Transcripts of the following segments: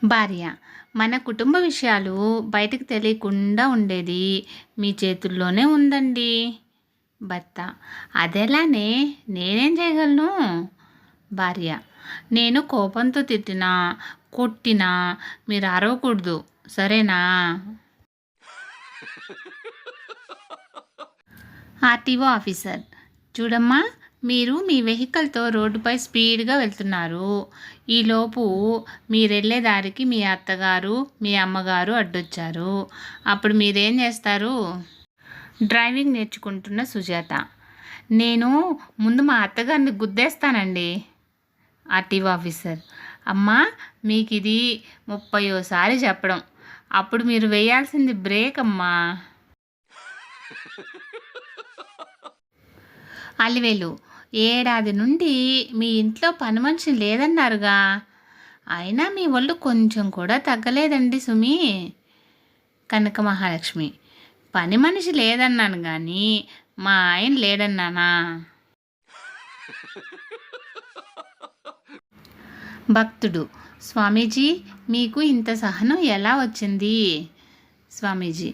భార్య: మన కుటుంబ విషయాలు బయటకు తెలియకుండా ఉండేది మీ చేతుల్లోనే ఉందండి. భర్త: అదెలానే, నేనేం చేయగలను? భార్య: నేను కోపంతో తిట్టినా, కొట్టినా మీరు అరవకూడదు, సరేనా? ఆర్టీఓ ఆఫీసర్: చూడమ్మా, మీరు మీ వెహికల్తో రోడ్డుపై స్పీడ్గా వెళ్తున్నారు. ఈలోపు మీరెళ్ళే దారికి మీ అత్తగారు, మీ అమ్మగారు అడ్డొచ్చారు. అప్పుడు మీరేం చేస్తారు? డ్రైవింగ్ నేర్చుకుంటున్న సుజాత: నేను ముందు మా అత్తగారిని గుద్దేస్తానండి. ఆర్టీఓ ఆఫీసర్: అమ్మా, మీకు ఇది 30వ చెప్పడం. అప్పుడు మీరు వేయాల్సింది బ్రేక్ అమ్మా. అలివేలు: ఏడాది నుండి మీ ఇంట్లో పని మనిషి లేదన్నారుగా, అయినా మీ ఒళ్ళు కొంచెం కూడా తగ్గలేదండి సుమి. కనక మహాలక్ష్మి: పని మనిషి లేదన్నాను కానీ మా ఆయన లేడన్నానా? భక్తుడు: స్వామీజీ, మీకు ఇంత సహనం ఎలా వచ్చింది? స్వామీజీ: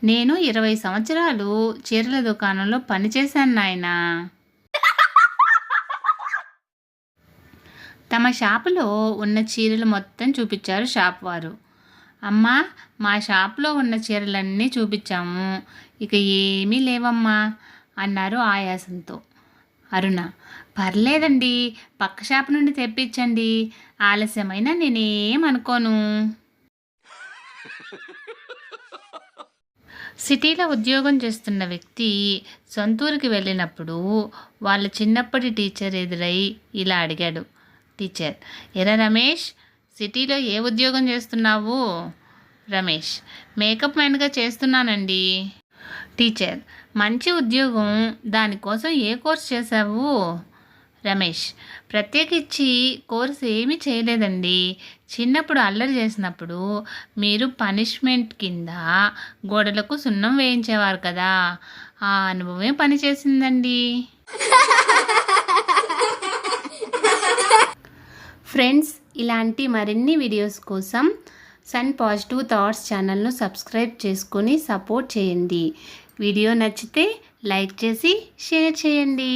నేను 20 సంవత్సరాలు చీరల దుకాణంలో పనిచేశాను నాయనా. తమ షాపులో ఉన్న చీరలు మొత్తం చూపించారు షాప్ వారు. అమ్మా, మా షాపులో ఉన్న చీరలన్నీ చూపించాము, ఇక ఏమీ లేవమ్మా అన్నారు ఆయాసంతో. అరుణ: పర్లేదండి, పక్క షాపు నుండి తెప్పించండి, ఆలస్యమైనా నేనేమనుకోను. సిటీలో ఉద్యోగం చేస్తున్న వ్యక్తి సొంతూరికి వెళ్ళినప్పుడు వాళ్ళ చిన్నప్పటి టీచర్ ఎదురై ఇలా అడిగాడు. టీచర్: ఎరా రమేష్, సిటీలో ఏ ఉద్యోగం చేస్తున్నావు? రమేష్: మేకప్ మ్యాన్గా చేస్తున్నానండి. టీచర్: మంచి ఉద్యోగం, దానికోసం ఏ కోర్స్ చేశావు? రమేష్: ప్రత్యేకించి కోర్సు ఏమీ చేయలేదండి. చిన్నప్పుడు అల్లరి చేసినప్పుడు మీరు పనిష్మెంట్ కింద గోడలకు సున్నం వేయించేవారు కదా, ఆ అనుభవమే పనిచేసిందండి. ఫ్రెండ్స్, ఇలాంటి మరిన్ని వీడియోస్ కోసం సన్ పాజిటివ్ థాట్స్ ఛానల్ను సబ్స్క్రైబ్ చేసుకొని సపోర్ట్ చేయండి. వీడియో నచ్చితే లైక్ చేసి షేర్ చేయండి.